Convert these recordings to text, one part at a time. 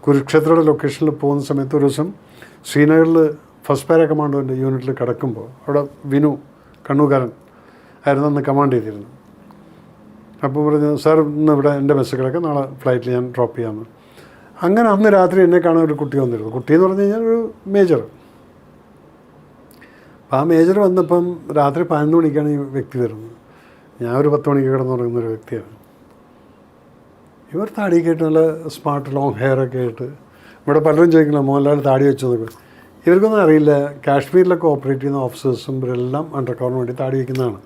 കുരുക്ഷേത്രയുടെ ലൊക്കേഷനിൽ പോകുന്ന സമയത്ത് ഒരു ദിവസം ശ്രീനഗറിൽ ഫസ്റ്റ് പാര കമാൻഡോൻ്റെ യൂണിറ്റിൽ കിടക്കുമ്പോൾ അവിടെ വിനു കണ്ണൂക്കാരൻ ആയിരുന്നു അന്ന് കമാൻഡ് ചെയ്തിരുന്നു. അപ്പോൾ പറഞ്ഞു, സാർ ഇന്ന് ഇവിടെ എൻ്റെ ബസ് കിടക്കാം, നാളെ ഫ്ലൈറ്റിൽ ഞാൻ ഡ്രോപ്പ് ചെയ്യാമെന്ന്. അങ്ങനെ അന്ന് രാത്രി എന്നെ കാണാൻ ഒരു കുട്ടി വന്നിരുന്നു. കുട്ടി എന്ന് പറഞ്ഞു കഴിഞ്ഞാൽ ഒരു മേജർ. അപ്പോൾ ആ മേജർ വന്നപ്പം രാത്രി 11 മണിക്കാണ് ഈ വ്യക്തി വരുന്നത്. ഞാൻ ഒരു 10 മണിക്ക് കിടന്നുറങ്ങുന്നൊരു വ്യക്തിയാണ്. ഇവർ താടിയൊക്കെ ആയിട്ട് നല്ല സ്മാർട്ട് ലോങ് ഹെയറൊക്കെ ആയിട്ട്, ഇവിടെ പലരും ചോദിക്കണം മോഹൻലാൽ താടി വെച്ചതൊക്കെ. ഇവർക്കൊന്നും അറിയില്ല, കാശ്മീരിലൊക്കെ ഓപ്പറേറ്റ് ചെയ്യുന്ന ഓഫീസേഴ്സും ഇവരെല്ലാം അണ്ടർ കവറിന് വേണ്ടി താടി വയ്ക്കുന്നതാണ്.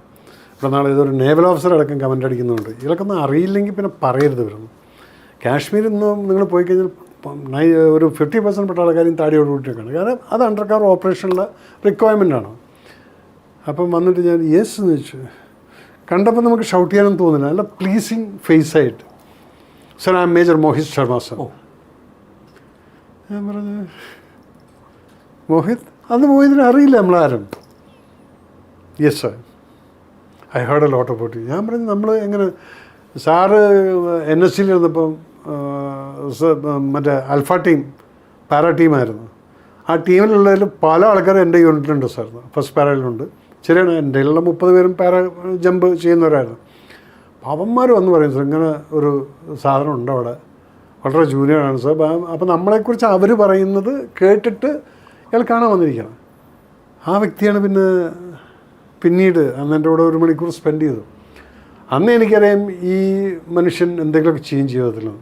ഇവിടെ നാളെ ഇതൊരു നേവൽ ഓഫീസർ അടക്കം കമൻ്റ് അടിക്കുന്നുണ്ട്. ഇതൊക്കെ അറിയില്ലെങ്കിൽ പിന്നെ പറയരുത്. വരുന്നു കാശ്മീരിൽ നിന്നും നിങ്ങൾ പോയി കഴിഞ്ഞാൽ ഒരു 50% പെട്ട ആൾക്കാരും താടിയോട് കൂട്ടിയൊക്കെയാണ്. കാരണം അത് അണ്ടർ കവർ ഓപ്പറേഷനുള്ള റിക്വയർമെൻ്റാണ്. അപ്പം വന്നിട്ട് ഞാൻ യെസ് എന്ന് വെച്ചു. കണ്ടപ്പോൾ നമുക്ക് ഷൗട്ട് ചെയ്യാനൊന്നും തോന്നില്ല, നല്ല പ്ലീസിങ് ഫേസായിട്ട്. Sir I am major Mohit Sharma sir. ഞാൻ പറഞ്ഞു മോഹിത്, അന്ന് മോഹിതിനെ അറിയില്ല നമ്മളാരും. Yes sir, I heard a lot about you. ഞാൻ പറഞ്ഞു നമ്മൾ എങ്ങനെ, സാറ് NSCയിൽ ഇരുന്നപ്പം മറ്റേ അൽഫ ടീം പാരാ ടീമായിരുന്നു. ആ ടീമിലുള്ളതിൽ പല ആൾക്കാരും എൻ്റെ യൂണിറ്റിലുണ്ട് സാർ. ഫസ്റ്റ് പാരയിലുണ്ട്. ശരിയാണ്, എൻ്റെ ഉള്ള 30 പേരും പാര ജമ്പ് ചെയ്യുന്നവരായിരുന്നു. അവന്മാർ വന്ന് പറയും സാർ ഇങ്ങനെ ഒരു സാധനം ഉണ്ട് അവിടെ, വളരെ ജൂനിയറാണ് സാർ. അപ്പോൾ നമ്മളെക്കുറിച്ച് അവർ പറയുന്നത് കേട്ടിട്ട് ഇയാൾ കാണാൻ വന്നിരിക്കണം. ആ വ്യക്തിയാണ് പിന്നീട് അന്ന് എൻ്റെ കൂടെ 1 മണിക്കൂർ സ്പെൻഡ് ചെയ്തു. അന്ന് എനിക്കറിയാം ഈ മനുഷ്യൻ എന്തെങ്കിലുമൊക്കെ ചെയ്യും ജീവിതത്തിലാണ്.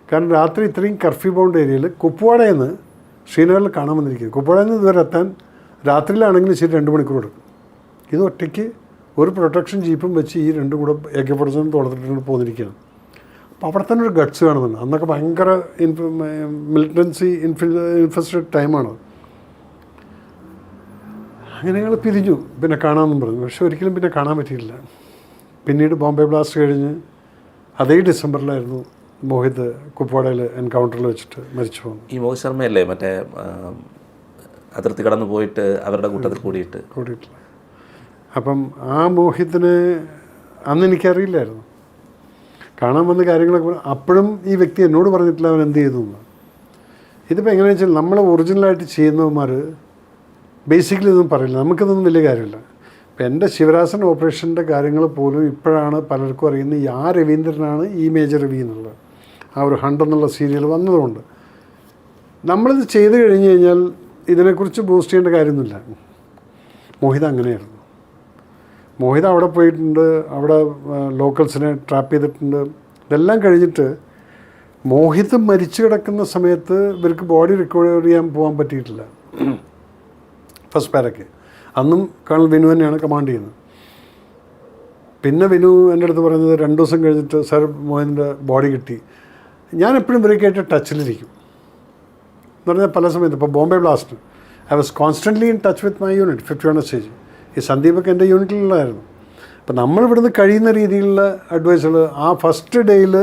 കാരണം രാത്രി ഇത്രയും കർഫ്യൂ ബൗണ്ട് ഏരിയയിൽ കുപ്വാഡയിൽ നിന്ന് ശ്രീനഗറിൽ കാണാൻ വന്നിരിക്കുന്നത്. കുപ്വാഡയിൽ നിന്ന് ഇതുവരെ എത്താൻ രാത്രിയിലാണെങ്കിലും ശരി 2 മണിക്കൂർ എടുക്കും. ഇത് ഒറ്റയ്ക്ക് ഒരു പ്രൊട്ടക്ഷൻ ജീപ്പും വെച്ച് ഈ 2 കൂടെ AK-47 തോളത്തിട്ട് പോന്നിരിക്കുകയാണ്. അപ്പോൾ അവിടെ തന്നെ ഒരു ഗട്ട്സ് കാണുന്നുണ്ട്. അന്നൊക്കെ ഭയങ്കര മിലിറ്റൻസി ഇൻഫെസ്റ്റഡ് ടൈമാണ്. അങ്ങനെ ഞങ്ങൾ പിരിഞ്ഞു, പിന്നെ കാണാമെന്നും പറഞ്ഞു. പക്ഷെ ഒരിക്കലും പിന്നെ കാണാൻ പറ്റിയില്ല. പിന്നീട് ബോംബെ ബ്ലാസ്റ്റ് കഴിഞ്ഞ് അതേ ഡിസംബറിലായിരുന്നു മോഹിത് കുപ്വാഡയിൽ എൻകൗണ്ടറിൽ വെച്ചിട്ട് മരിച്ചു പോകുന്നു. ഈ മോഹിത് ശർമ്മയല്ലേ മറ്റേ അതിർത്തി കടന്നു പോയിട്ട് അവരുടെ കൂട്ടത്തിൽ കൂടിയിട്ടില്ല. അപ്പം ആ മോഹിത്തിനെ അന്ന് എനിക്കറിയില്ലായിരുന്നു. കാണാൻ വന്ന കാര്യങ്ങളൊക്കെ അപ്പോഴും ഈ വ്യക്തി എന്നോട് പറഞ്ഞിട്ടില്ല അവൻ എന്ത് ചെയ്തു എന്ന്. ഇതിപ്പോൾ എങ്ങനെയാണെന്ന് വെച്ചാൽ നമ്മൾ ഒറിജിനലായിട്ട് ചെയ്യുന്നവന്മാർ ബേസിക്കലി ഇതൊന്നും പറയില്ല, നമുക്കിതൊന്നും വലിയ കാര്യമില്ല. ഇപ്പം എൻ്റെ ശിവരാസൻ ഓപ്പറേഷൻ്റെ കാര്യങ്ങൾ പോലും ഇപ്പോഴാണ് പലർക്കും അറിയുന്നത്. ഈ രവീന്ദ്രനാണ് ഈ മേജർ രവി എന്നുള്ളത്. ആ ഒരു 100 എന്നുള്ള സീരിയൽ വന്നതുകൊണ്ട് നമ്മളിത് ചെയ്ത് കഴിഞ്ഞ് കഴിഞ്ഞാൽ ഇതിനെക്കുറിച്ച് ബൂസ്റ്റ് ചെയ്യേണ്ട കാര്യമൊന്നുമില്ല. മോഹിത് അങ്ങനെയായിരുന്നു. മോഹിത് അവിടെ പോയിട്ടുണ്ട്, അവിടെ ലോക്കൽസിനെ ട്രാപ്പ് ചെയ്തിട്ടുണ്ട്. ഇതെല്ലാം കഴിഞ്ഞിട്ട് മോഹിത് മരിച്ചു കിടക്കുന്ന സമയത്ത് ഇവർക്ക് ബോഡി റിക്കവർ ചെയ്യാൻ പോകാൻ പറ്റിയിട്ടില്ല. ഫസ്റ്റ് പാരയ്ക്ക് അന്നും കേണൽ വിനു തന്നെയാണ് കമാൻഡ് ചെയ്യുന്നത്. പിന്നെ വിനു എൻ്റെ അടുത്ത് പറയുന്നത് 2 ദിവസം കഴിഞ്ഞിട്ട് സാർ മോഹിതിൻ്റെ ബോഡി കിട്ടി. ഞാൻ എപ്പോഴും ഇവരൊക്കെയായിട്ട് ടച്ചിലിരിക്കും എന്ന് പറഞ്ഞാൽ പല സമയത്ത്. ഇപ്പോൾ Bombay blast I was constantly in touch with my unit 51 stage. ഈ സന്ദീപൊക്കെ എൻ്റെ യൂണിറ്റിലുള്ളതായിരുന്നു. അപ്പോൾ നമ്മളിവിടുന്ന് കഴിയുന്ന രീതിയിലുള്ള അഡ്വൈസുകൾ ആ ഫസ്റ്റ് ഡേയിൽ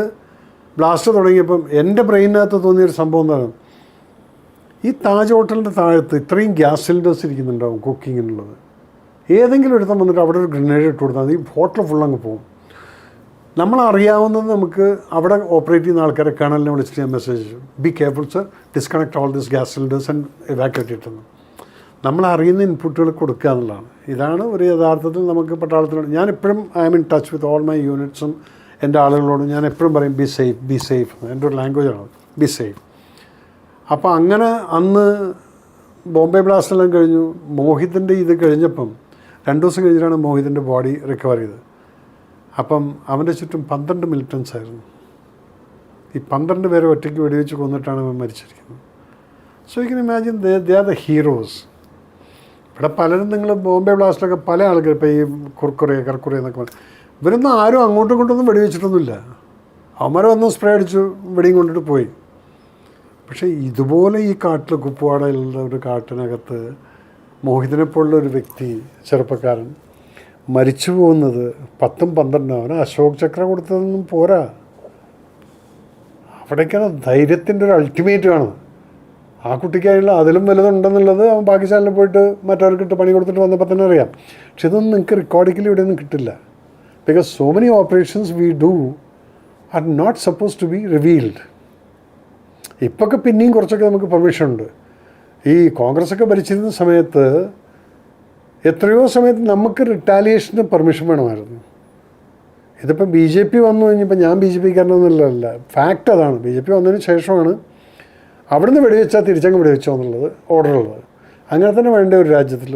ബ്ലാസ്റ്റ് തുടങ്ങിയപ്പം എൻ്റെ ബ്രെയിനകത്ത് തോന്നിയൊരു സംഭവം എന്താണ്, ഈ താജ് ഹോട്ടലിൻ്റെ താഴത്ത് ഇത്രയും ഗ്യാസ് സിലിണ്ടേഴ്സ് ഇരിക്കുന്നുണ്ടാവും കുക്കിങ്ങിനുള്ളത്. ഏതെങ്കിലും ഒരുത്തം വന്നിട്ട് അവിടെ ഒരു ഗ്രനേഡ് ഇട്ട് കൊടുത്താൽ ഈ ഹോട്ടൽ ഫുൾ അങ്ങ് പോകും. നമ്മളറിയാവുന്നത് നമുക്ക് അവിടെ ഓപ്പറേറ്റ് ചെയ്യുന്ന ആൾക്കാരെ കേണലിനെ വിളിച്ചിട്ട് ഞാൻ മെസ്സേജ് ചെയ്യും, be careful sir, disconnect all this gas cylinders and evacuate ഇട്ടെന്ന്. നമ്മളറിയുന്ന ഇൻപുട്ടുകൾ കൊടുക്കുക എന്നുള്ളതാണ്. ഇതാണ് ഒരു യഥാർത്ഥത്തിൽ നമുക്ക് പട്ടാളത്തിനോട് ഞാൻ എപ്പോഴും I am in touch with all my യൂണിറ്റ്സും എൻ്റെ ആളുകളോടും ഞാൻ എപ്പോഴും പറയും ബി സേഫ്, ബി സേഫ്. എൻ്റെ ഒരു ലാംഗ്വേജാണ് ബി സേഫ്. അപ്പോൾ അങ്ങനെ അന്ന് ബോംബെ ബ്ലാസ്റ്റെല്ലാം കഴിഞ്ഞു. മോഹിതിൻ്റെ ഇത് കഴിഞ്ഞപ്പം 2 ദിവസം കഴിഞ്ഞിട്ടാണ് മോഹിതിൻ്റെ ബോഡി റിക്കവർ ചെയ്തത്. അപ്പം അവൻ്റെ ചുറ്റും 12 മിലിറ്റൻസ് ആയിരുന്നു. ഈ 12 പേരെ ഒറ്റയ്ക്ക് വെടിവെച്ച് കൊന്നിട്ടാണ് അവൻ മരിച്ചിരിക്കുന്നത്. So you can imagine they are the heroes. ഇവിടെ പലരും നിങ്ങൾ ബോംബെ ബ്ലാസ്റ്റിലൊക്കെ പല ആൾക്കാർ ഇപ്പോൾ ഈ കർക്കുറ എന്നൊക്കെ ഇവരൊന്നും ആരും അങ്ങോട്ടും ഇങ്ങോട്ടൊന്നും വെടിവെച്ചിട്ടൊന്നുമില്ല. അവന്മാരെ വന്ന് സ്പ്രേ അടിച്ചു വെടിയും കൊണ്ടിട്ട് പോയി. പക്ഷേ ഇതുപോലെ ഈ കാട്ടിൽ കുപ്വാഡയിലുള്ള ഒരു കാട്ടിനകത്ത് മോഹിതിനെപ്പോലുള്ള ഒരു വ്യക്തി ചെറുപ്പക്കാരൻ മരിച്ചു പോകുന്നത് 10ഉം 12ഉം അവന് അശോക് ചക്ര കൊടുത്തതൊന്നും പോരാ. അവിടേക്കാണ് ധൈര്യത്തിൻ്റെ ഒരു അൾട്ടിമേറ്റ് കാണുന്നത്. ആ കുട്ടിക്കായുള്ള അതിലും വലുതുണ്ടെന്നുള്ളത് അവൻ പാകിസ്ഥാനിൽ പോയിട്ട് മറ്റവർക്കിട്ട് പണി കൊടുത്തിട്ട് വന്നപ്പോൾ തന്നെ അറിയാം. പക്ഷെ ഇതൊന്നും നിങ്ങൾക്ക് റെക്കോർഡിക്കലി ഇവിടെ ഒന്നും കിട്ടില്ല. Because so many operations we do are not suppose to be revealed. ഇപ്പൊക്കെ പിന്നെയും കുറച്ചൊക്കെ നമുക്ക് പെർമിഷൻ ഉണ്ട്. ഈ കോൺഗ്രസ്സൊക്കെ ഭരിച്ചിരുന്ന സമയത്ത് എത്രയോ സമയത്ത് നമുക്ക് റിട്ടാലിയേഷന് പെർമിഷൻ വേണമായിരുന്നു. ഇതിപ്പോൾ ബി ജെ പി വന്നു കഴിഞ്ഞപ്പോൾ ഞാൻ ബി ജെ പിക്കാരനൊന്നുമല്ല, ഫാക്റ്റ് അതാണ്. ബി ജെ പി വന്നതിന് ശേഷമാണ് അവിടുന്ന് വെടിവെച്ചാൽ തിരിച്ചങ്ങ് വെടിവെച്ചോ എന്നുള്ളത് ഓർഡറുള്ളത്. അങ്ങനെ തന്നെ വേണ്ട ഒരു രാജ്യത്തിൽ.